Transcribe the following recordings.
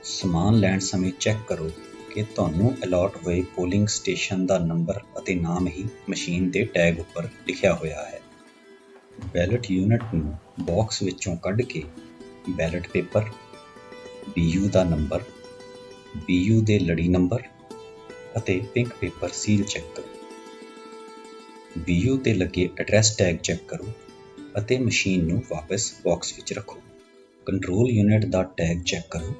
ਸਮਾਨ ਲੈਣ ਸਮੇਂ ਚੈੱਕ ਕਰੋ ਕਿ ਤੁਹਾਨੂੰ ਅਲਾਟ ਹੋਏ ਪੋਲਿੰਗ ਸਟੇਸ਼ਨ ਦਾ ਨੰਬਰ ਅਤੇ ਨਾਮ ਹੀ ਮਸ਼ੀਨ ਦੇ ਟੈਗ ਉੱਪਰ ਲਿਖਿਆ ਹੋਇਆ ਹੈ। ਬੈਲਟ ਯੂਨਿਟ ਨੂੰ ਬਾਕਸ ਵਿੱਚੋਂ ਕੱਢ ਕੇ ਬੈਲਟ ਪੇਪਰ, BU ਦਾ ਨੰਬਰ, BU ਦੇ ਲੜੀ ਨੰਬਰ ਅਤੇ ਪਿੰਕ ਪੇਪਰ ਸੀਲ ਚੈੱਕ ਕਰੋ। BU ਤੇ ਲੱਗੇ ਐਡਰੈਸ ਟੈਗ ਚੈੱਕ ਕਰੋ ਅਤੇ ਮਸ਼ੀਨ ਨੂੰ ਵਾਪਸ ਬਾਕਸ ਵਿੱਚ ਰੱਖੋ। ਕੰਟਰੋਲ ਯੂਨਿਟ ਦਾ ਟੈਗ ਚੈੱਕ ਕਰੋ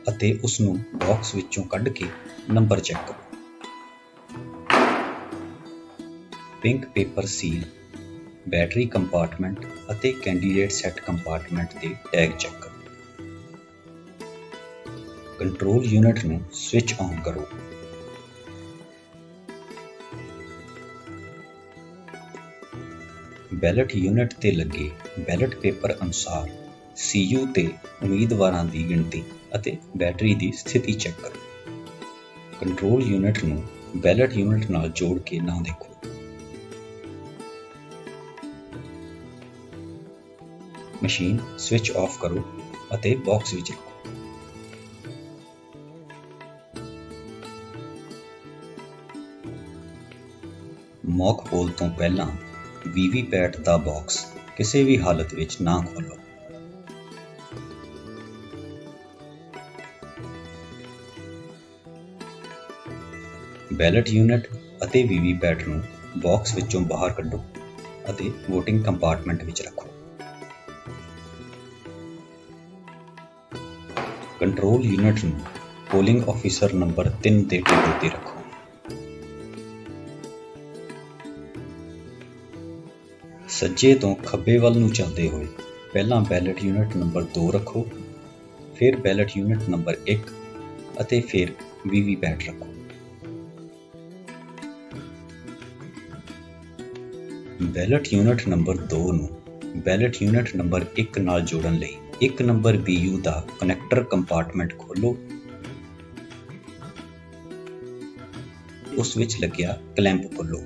ਅਤੇ ਉਸ ਨੂੰ ਬਾਕਸ ਵਿੱਚੋਂ ਕੱਢ ਕੇ ਨੰਬਰ ਚੈੱਕ ਕਰੋ। ਪਿੰਕ ਪੇਪਰ ਸੀਲ, ਬੈਟਰੀ ਕੰਪਾਰਟਮੈਂਟ ਅਤੇ ਕੈਂਡੀਡੇਟ ਸੈੱਟ ਕੰਪਾਰਟਮੈਂਟ ਦੇ ਟੈਗ ਚੈੱਕ ਕਰੋ। ਕੰਟਰੋਲ ਯੂਨਿਟ ਨੂੰ ਸਵਿਚ ਆਨ ਕਰੋ। ਬੈਲਟ ਯੂਨਿਟ ਤੇ ਲੱਗੇ ਬੈਲਟ ਪੇਪਰ ਅਨੁਸਾਰ CU ਤੇ ਉਮੀਦਵਾਰਾਂ ਦੀ ਗਿਣਤੀ ਅਤੇ ਬੈਟਰੀ ਦੀ ਸਥਿਤੀ ਚੈੱਕ ਕਰੋ। ਕੰਟਰੋਲ ਯੂਨਿਟ ਨੂੰ ਬੈਲਟ ਯੂਨਿਟ ਨਾਲ ਜੋੜ ਕੇ ਨਾ ਦੇਖੋ। ਮਸ਼ੀਨ ਸਵਿਚ ਆਫ ਕਰੋ ਅਤੇ ਬਾਕਸ ਵਿੱਚ ਰੱਖੋ। ਮੌਕ ਪੋਲ ਤੋਂ ਪਹਿਲਾਂ VVPAT ਦਾ ਬਾਕਸ ਕਿਸੇ ਵੀ ਹਾਲਤ ਵਿੱਚ ਨਾ ਖੋਲ੍ਹੋ। ਬੈਲਟ ਯੂਨਿਟ ਅਤੇ VVPAT ਨੂੰ ਬਾਕਸ ਵਿੱਚੋਂ ਬਾਹਰ ਕੱਢੋ ਅਤੇ VOTING ਕੰਪਾਰਟਮੈਂਟ ਵਿੱਚ ਰੱਖੋ। ਕੰਟਰੋਲ ਯੂਨਿਟ ਨੂੰ ਪੋਲਿੰਗ ਆਫਿਸਰ ਨੰਬਰ 3 ਦੇ ਟੇਬਲ ਤੇ ਰੱਖੋ। ਸੱਜੇ ਤੋਂ ਖੱਬੇ ਵੱਲ ਨੂੰ ਚੱਲਦੇ ਹੋਏ ਪਹਿਲਾਂ ਬੈਲਟ ਯੂਨਿਟ ਨੰਬਰ 2 ਰੱਖੋ, ਫਿਰ ਬੈਲਟ ਯੂਨਿਟ ਨੰਬਰ 1 ਅਤੇ ਫਿਰ VVPAT ਰੱਖੋ। ਬੈਲਟ ਯੂਨਿਟ ਨੰਬਰ 2 ਨੂੰ ਬੈਲਟ ਯੂਨਿਟ ਨੰਬਰ 1 ਨਾਲ ਜੋੜਨ ਲਈ 1 ਨੰਬਰ BU ਦਾ ਕਨੈਕਟਰ ਕੰਪਾਰਟਮੈਂਟ ਖੋਲ੍ਹੋ। ਉਸ ਵਿੱਚ ਲੱਗਿਆ ਕਲੈਂਪ ਖੋਲ੍ਹੋ।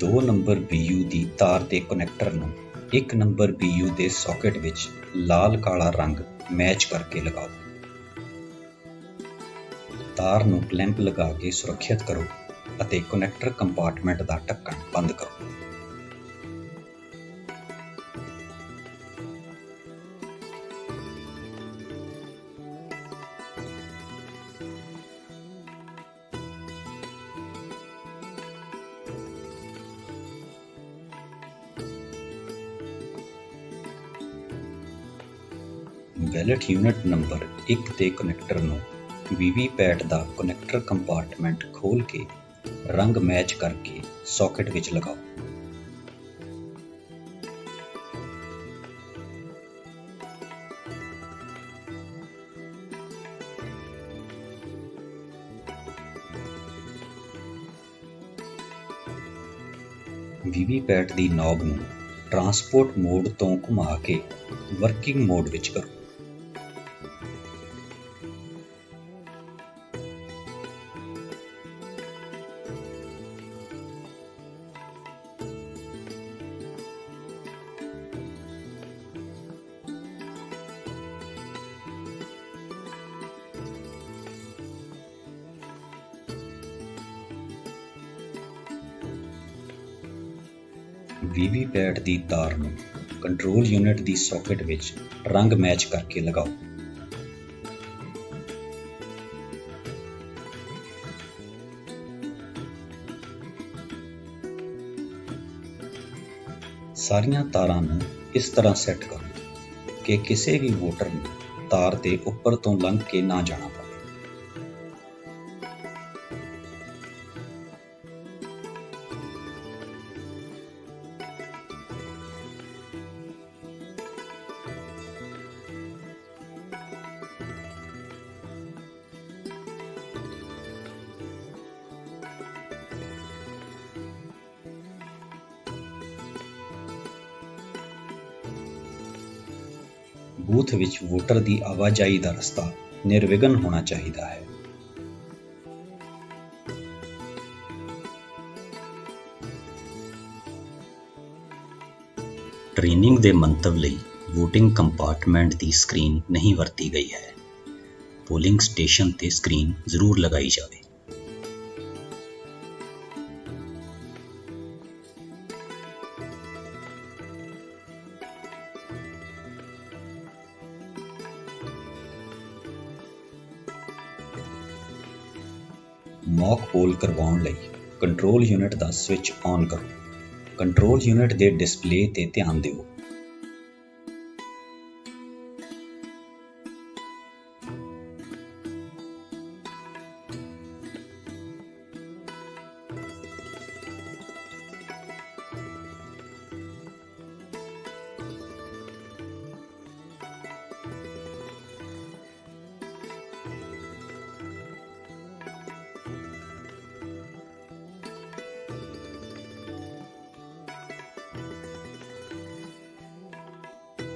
2 ਨੰਬਰ BU ਦੀ ਤਾਰ ਦੇ ਕਨੈਕਟਰ ਨੂੰ 1 ਨੰਬਰ BU ਦੇ ਸਾਕਟ ਵਿੱਚ ਲਾਲ ਕਾਲਾ ਰੰਗ ਮੈਚ ਕਰਕੇ ਲਗਾਓ। ਤਾਰ ਨੂੰ ਕਲੈਂਪ ਲਗਾ ਕੇ ਸੁਰੱਖਿਅਤ ਕਰੋ ਅਤੇ ਕਨੈਕਟਰ ਕੰਪਾਰਟਮੈਂਟ ਦਾ ਢੱਕਣ ਬੰਦ ਕਰੋ। ਬੈਲਟ ਯੂਨਿਟ ਨੰਬਰ 1 ਦੇ ਕਨੈਕਟਰ ਨੂੰ VVPAT ਦਾ ਕਨੈਕਟਰ ਕੰਪਾਰਟਮੈਂਟ ਖੋਲ੍ਹ ਕੇ ਰੰਗ ਮੈਚ ਕਰਕੇ ਸਾਕਟ ਵਿੱਚ ਲਗਾਓ। VVPAT ਦੀ ਨੌਬ ਨੂੰ ਟਰਾਂਸਪੋਰਟ ਮੋਡ ਤੋਂ ਘੁਮਾ ਕੇ ਵਰਕਿੰਗ ਮੋਡ ਵਿੱਚ ਕਰੋ। VVPAT ਦੀ ਤਾਰ ਨੂੰ ਕੰਟਰੋਲ ਯੂਨਿਟ ਦੀ ਸਾਕਟ ਵਿੱਚ ਰੰਗ ਮੈਚ ਕਰਕੇ ਲਗਾਓ। ਸਾਰੀਆਂ ਤਾਰਾਂ ਨੂੰ ਇਸ ਤਰ੍ਹਾਂ ਸੈੱਟ ਕਰੋ ਕਿ ਕਿਸੇ ਵੀ ਵੋਟਰ ਨੂੰ ਤਾਰ ਦੇ ਉੱਪਰ ਤੋਂ ਲੰਘ ਕੇ ਨਾ ਜਾਣਾ ਪਵੇ। ਬੂਥ ਵਿੱਚ ਵੋਟਰ ਦੀ ਆਵਾਜਾਈ ਦਾ ਰਸਤਾ ਨਿਰਵਿਘਨ ਹੋਣਾ ਚਾਹੀਦਾ ਹੈ। ਟ੍ਰੇਨਿੰਗ ਦੇ ਮੰਤਵ ਲਈ VOTING ਕੰਪਾਰਟਮੈਂਟ ਦੀ ਸਕਰੀਨ ਨਹੀਂ ਵਰਤੀ ਗਈ ਹੈ। ਪੋਲਿੰਗ ਸਟੇਸ਼ਨ ਤੇ ਸਕਰੀਨ ਜ਼ਰੂਰ ਲਗਾਈ ਜਾਵੇ। ਮੌਕ ਪੋਲ ਕਰਵਾਉਣ ਲਈ control unit the switch on ਕਰੋ। ਕੰਟਰੋਲ ਯੂਨਿਟ ਦੇ ਡਿਸਪਲੇ ਤੇ ਧਿਆਨ ਦਿਓ।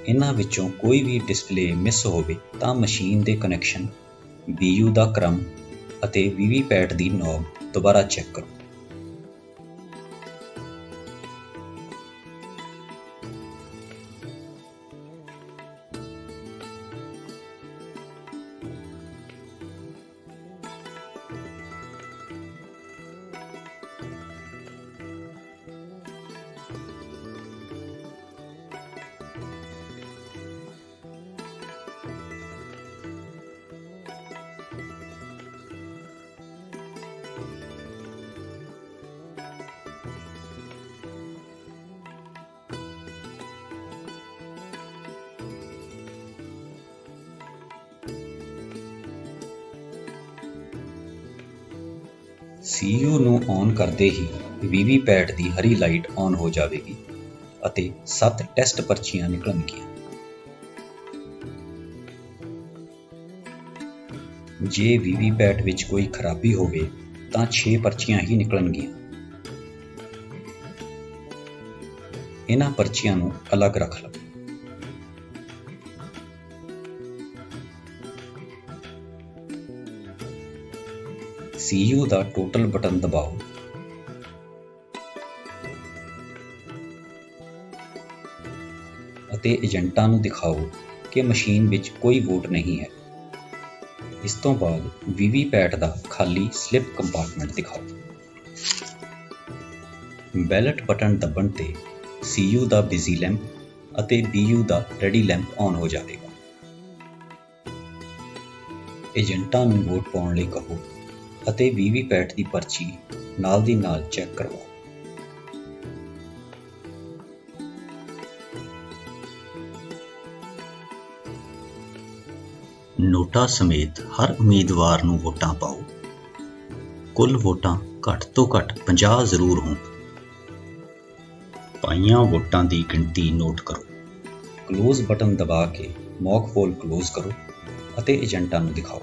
ਇਹਨਾਂ ਵਿੱਚੋਂ ਕੋਈ ਵੀ ਡਿਸਪਲੇ ਮਿਸ ਹੋਵੇ ਤਾਂ ਮਸ਼ੀਨ ਦੇ ਕਨੈਕਸ਼ਨ, BU ਦਾ ਕ੍ਰਮ ਅਤੇ ਵੀਵੀਪੈਟ ਦੀ ਨੌਬ ਦੁਬਾਰਾ ਚੈੱਕ ਕਰੋ। CU ਨੂੰ ਔਨ ਕਰਦੇ ਹੀ VVPAT the Hari light on ਹੋ ਜਾਵੇਗੀ ਅਤੇ 7 ਟੈਸਟ ਪਰਚੀਆਂ ਨਿਕਲਣਗੀਆਂ। ਜੇ ਵੀਵੀਪੈਟ ਵਿੱਚ ਕੋਈ ਖਰਾਬੀ ਹੋਵੇ ਤਾਂ 6 ਪਰਚੀਆਂ ਹੀ ਨਿਕਲਣਗੀਆਂ। ਇਹਨਾਂ ਪਰਚੀਆਂ ਨੂੰ ਅਲੱਗ ਰੱਖ ਲਓ। CU ਦਾ ਟੋਟਲ ਬਟਨ ਦਬਾਓ ਅਤੇ ਏਜੰਟਾਂ ਨੂੰ ਦਿਖਾਓ ਕਿ ਮਸ਼ੀਨ ਵਿੱਚ ਕੋਈ ਵੋਟ ਨਹੀਂ ਹੈ। ਇਸ ਤੋਂ ਬਾਅਦ ਵੀਵੀਪੈਟ ਦਾ ਖਾਲੀ ਸਲਿੱਪ ਕੰਪਾਰਟਮੈਂਟ ਦਿਖਾਓ। ਬੈਲਟ ਬਟਨ ਦੱਬਣ ਤੇ CU ਦਾ ਬਿਜ਼ੀ ਲੈਂਪ ਅਤੇ BU the ready lamp on ਹੋ ਜਾਵੇਗਾ। ਏਜੰਟਾਂ ਨੂੰ ਵੋਟ ਪਾਉਣ ਲਈ ਕਹੋ ਅਤੇ ਵੀਵੀਪੈਟ ਦੀ ਪਰਚੀ ਨਾਲ ਦੀ ਨਾਲ ਚੈੱਕ ਕਰਵਾਓ। ਨੋਟਾਂ ਸਮੇਤ ਹਰ ਉਮੀਦਵਾਰ ਨੂੰ ਵੋਟਾਂ ਪਾਓ। ਕੁੱਲ ਵੋਟਾਂ ਘੱਟ ਤੋਂ ਘੱਟ 50 ਜ਼ਰੂਰ ਹੋਣ। ਪਾਈਆਂ ਵੋਟਾਂ ਦੀ ਗਿਣਤੀ ਨੋਟ ਕਰੋ। ਕਲੋਜ਼ ਬਟਨ ਦਬਾ ਕੇ ਮੌਕ ਪੋਲ ਕਲੋਜ਼ ਕਰੋ ਅਤੇ ਏਜੰਟਾਂ ਨੂੰ ਦਿਖਾਓ।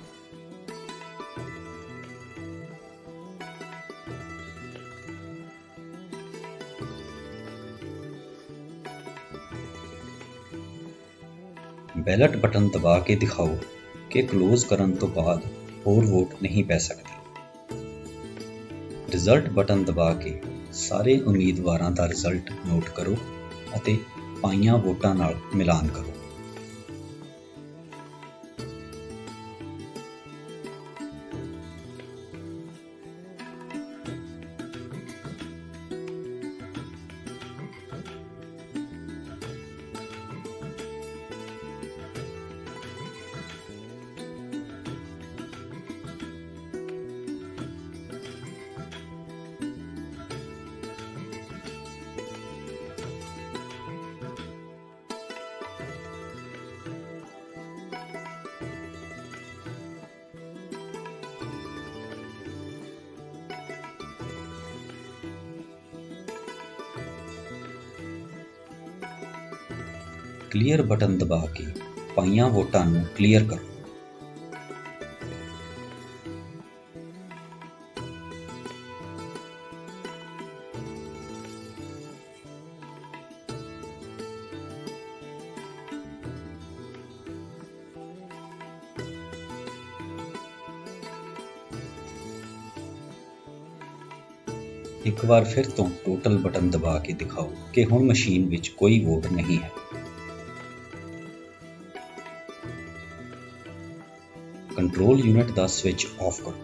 ਬੈਲਟ ਬਟਨ ਦਬਾ ਕੇ ਦਿਖਾਓ ਕਿ ਕਲੋਜ਼ ਕਰਨ ਤੋਂ ਬਾਅਦ ਹੋਰ ਵੋਟ ਨਹੀਂ ਪੈ ਸਕਦੀ। ਰਿਜ਼ਲਟ ਬਟਨ ਦਬਾ ਕੇ ਸਾਰੇ ਉਮੀਦਵਾਰਾਂ ਦਾ ਰਿਜ਼ਲਟ ਨੋਟ ਕਰੋ ਅਤੇ ਪਾਈਆਂ ਵੋਟਾਂ ਨਾਲ ਮਿਲਾਨ ਕਰੋ। ਕਲੀਅਰ ਬਟਨ ਦਬਾ ਕੇ ਪਾਈਆਂ ਵੋਟਾਂ ਨੂੰ ਕਲੀਅਰ ਕਰੋ। ਇੱਕ ਵਾਰ ਫਿਰ ਤੋਂ ਟੋਟਲ ਬਟਨ ਦਬਾ ਕੇ ਦਿਖਾਓ ਕਿ ਹੁਣ ਮਸ਼ੀਨ ਵਿੱਚ ਕੋਈ ਵੋਟ ਨਹੀਂ ਹੈ। ਕੰਟਰੋਲ ਯੂਨਿਟ ਦਾ ਸਵਿਚ ਆਫ ਕਰੋ।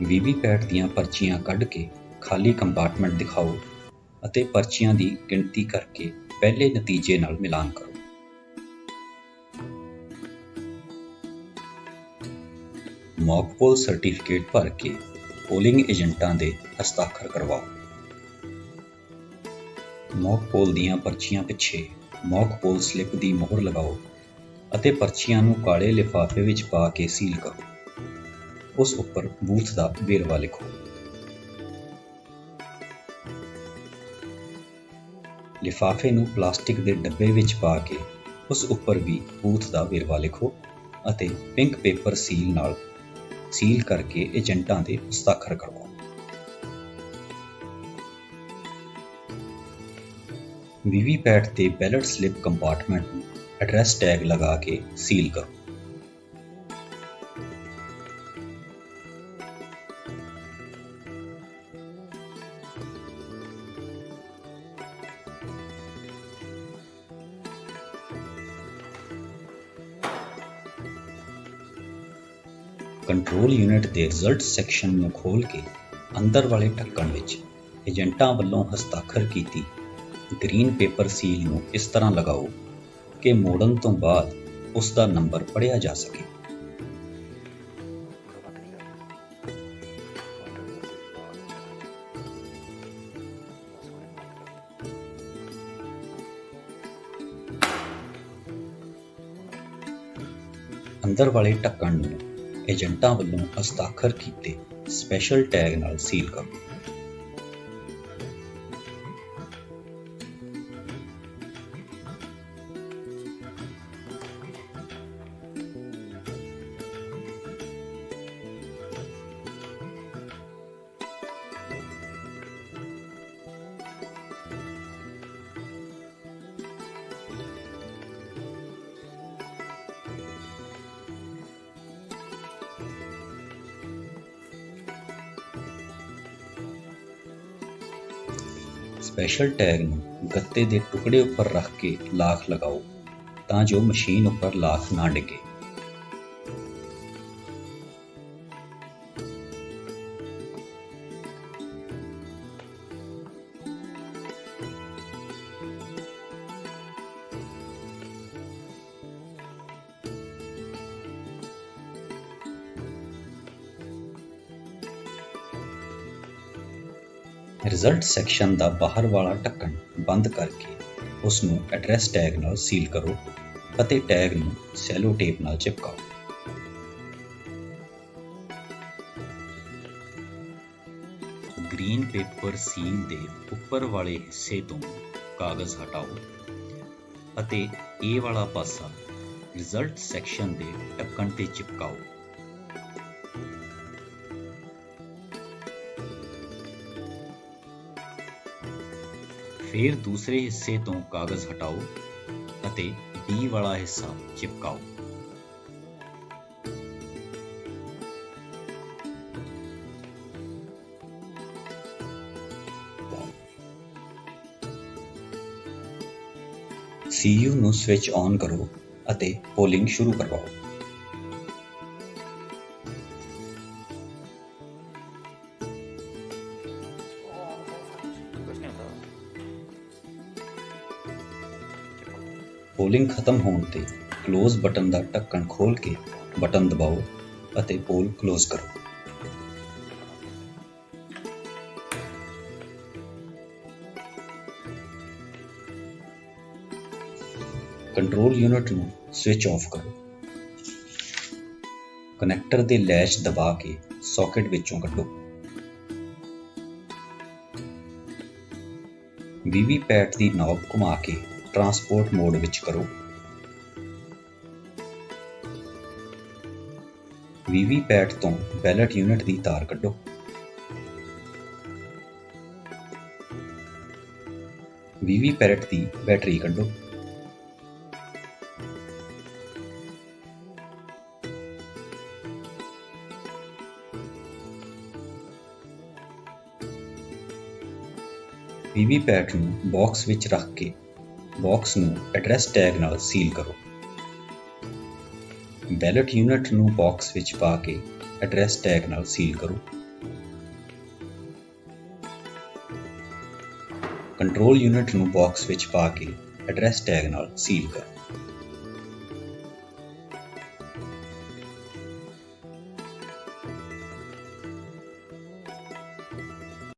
ਵੀਵੀਪੈਟ ਦੀਆਂ ਪਰਚੀਆਂ ਕੱਢ ਕੇ ਖਾਲੀ ਕੰਪਾਰਟਮੈਂਟ ਦਿਖਾਓ ਅਤੇ ਪਰਚੀਆਂ ਦੀ ਗਿਣਤੀ ਕਰਕੇ ਪਹਿਲੇ ਨਤੀਜੇ ਨਾਲ ਮਿਲਾਨ ਕਰੋ। ਮੌਕ ਪੋਲ ਸਰਟੀਫਿਕੇਟ ਭਰ ਕੇ ਪੋਲਿੰਗ ਏਜੰਟਾਂ ਦੇ ਹਸਤਾਖਰ ਕਰਵਾਓ। ਮੌਕ ਪੋਲ ਦੀਆਂ ਪਰਚੀਆਂ ਪਿੱਛੇ ਮੌਕ ਪੋਲ ਸਲਿੱਪ ਦੀ ਮੋਹਰ ਲਗਾਓ ਅਤੇ ਪਰਚੀਆਂ ਨੂੰ ਕਾਲੇ ਲਿਫਾਫੇ ਵਿੱਚ ਪਾ ਕੇ ਸੀਲ ਕਰੋ। ਉਸ ਉੱਪਰ ਬੂਥ ਦਾ ਵੇਰਵਾ ਲਿਖੋ। ਲਿਫਾਫੇ ਨੂੰ ਪਲਾਸਟਿਕ ਦੇ ਡੱਬੇ ਵਿੱਚ ਪਾ ਕੇ ਉਸ ਉੱਪਰ ਵੀ ਬੂਥ ਦਾ ਵੇਰਵਾ ਲਿਖੋ ਅਤੇ ਪਿੰਕ ਪੇਪਰ ਸੀਲ ਨਾਲ ਸੀਲ ਕਰਕੇ ਏਜੰਟਾਂ ਦੇ ਹਸਤਾਖਰ ਕਰਵਾਓ। ਵੀਵੀਪੈਟ ਤੇ ਬੈਲਟ ਸਲਿੱਪ ਕੰਪਾਰਟਮੈਂਟ ਨੂੰ ਐਡਰੈਸ ਟੈਗ ਲਗਾ ਕੇ ਸੀਲ ਕਰੋ। ਕੰਟਰੋਲ ਯੂਨਿਟ ਦੇ ਰਿਜ਼ਲਟ ਸੈਕਸ਼ਨ ਨੂੰ ਖੋਲ੍ਹ ਕੇ ਅੰਦਰ ਵਾਲੇ ਢੱਕਣ ਵਿੱਚ ਏਜੰਟਾਂ ਵੱਲੋਂ ਹਸਤਾਖਰ ਕੀਤੀ ਗ੍ਰੀਨ ਪੇਪਰ ਸੀਲ ਨੂੰ ਇਸ ਤਰ੍ਹਾਂ ਲਗਾਓ ਕਿ ਮੋੜਨ ਤੋਂ ਬਾਅਦ ਉਸ ਦਾ ਨੰਬਰ ਪੜ੍ਹਿਆ ਜਾ ਸਕੇ। ਅੰਦਰ ਵਾਲੇ ਢੱਕਣ ਨੂੰ ਏਜੰਟਾਂ ਵੱਲੋਂ ਹਸਤਾਖਰ ਕੀਤੇ ਸਪੈਸ਼ਲ ਟੈਗ ਨਾਲ ਸੀਲ ਕਰੋ। ਸਪੈਸ਼ਲ ਟੈਗ ਨੂੰ ਗੱਤੇ ਦੇ ਟੁਕੜੇ ਉੱਪਰ ਰੱਖ ਕੇ ਲਾਖ ਲਗਾਓ ਤਾਂ ਜੋ ਮਸ਼ੀਨ ਉੱਪਰ ਲਾਖ ਨਾ ਡਿੱਗੇ। ਰਿਜ਼ਲਟ ਸੈਕਸ਼ਨ ਦਾ ਬਾਹਰ ਵਾਲਾ ਢੱਕਣ ਬੰਦ ਕਰਕੇ ਉਸ ਨੂੰ ਐਡਰੈਸ ਟੈਗ ਨਾਲ ਸੀਲ ਕਰੋ ਅਤੇ ਟੈਗ ਨੂੰ ਸੈਲੋ ਟੇਪ ਨਾਲ ਚਿਪਕਾਓ। ਗ੍ਰੀਨ ਪੇਪਰ ਸੀਲ ਦੇ ਉੱਪਰ ਵਾਲੇ ਹਿੱਸੇ ਤੋਂ ਕਾਗਜ਼ ਹਟਾਓ ਅਤੇ ਇਹ ਵਾਲਾ ਪਾਸਾ ਰਿਜ਼ਲਟ ਸੈਕਸ਼ਨ ਦੇ ਢੱਕਣ ਤੇ ਚਿਪਕਾਓ। ਫਿਰ ਦੂਸਰੇ ਹਿੱਸੇ ਤੋਂ ਕਾਗਜ਼ ਹਟਾਓ ਅਤੇ B ਵਾਲਾ ਹਿੱਸਾ ਚਿਪਕਾਓ। CU ਨੂੰ ਸਵਿਚ ਔਨ ਕਰੋ ਅਤੇ ਪੋਲਿੰਗ ਸ਼ੁਰੂ ਕਰਵਾਓ। ਪੋਲਿੰਗ ਖਤਮ ਹੋਣ ਤੇ ਕਲੋਜ਼ ਬਟਨ ਦਾ ਢੱਕਣ ਖੋਲ੍ਹ ਕੇ ਬਟਨ ਦਬਾਓ ਅਤੇ ਪੋਲ ਕਲੋਜ਼ ਕਰੋ। ਕੰਟਰੋਲ ਯੂਨਿਟ ਨੂੰ ਸਵਿਚ ਆਫ ਕਰੋ। ਕਨੈਕਟਰ ਦੇ ਲੈਚ ਦਬਾ ਕੇ ਸਾਕਟ ਵਿੱਚੋਂ ਕੱਢੋ। ਵੀਵੀਪੈਟ ਦੀ ਨੌਬ ਘੁਮਾ ਕੇ ਟਰਾਂਸਪੋਰਟ ਮੋਡ ਵਿੱਚ ਕਰੋ। ਵੀਵੀਪੈਟ ਤੋਂ ਬੈਲਟ ਯੂਨਿਟ ਦੀ ਤਾਰ ਕੱਢੋ। ਵੀਵੀਪੈਟ ਦੀ ਬੈਟਰੀ ਕੱਢੋ। ਵੀਵੀਪੈਟ ਨੂੰ ਬਾਕਸ ਵਿੱਚ ਰੱਖ ਕੇ ਬਾਕਸ ਨੂੰ ਐਡਰੈਸ ਟੈਗ ਨਾਲ ਸੀਲ ਕਰੋ। ਬੈਲਟ ਯੂਨਿਟ ਨੂੰ ਬਾਕਸ ਵਿੱਚ ਪਾ ਕੇ ਐਡਰੈਸ ਟੈਗ ਨਾਲ ਸੀਲ ਕਰੋ। ਕੰਟਰੋਲ ਯੂਨਿਟ ਨੂੰ ਬਾਕਸ ਵਿੱਚ ਪਾ ਕੇ ਐਡਰੈਸ ਟੈਗ ਨਾਲ ਸੀਲ ਕਰੋ।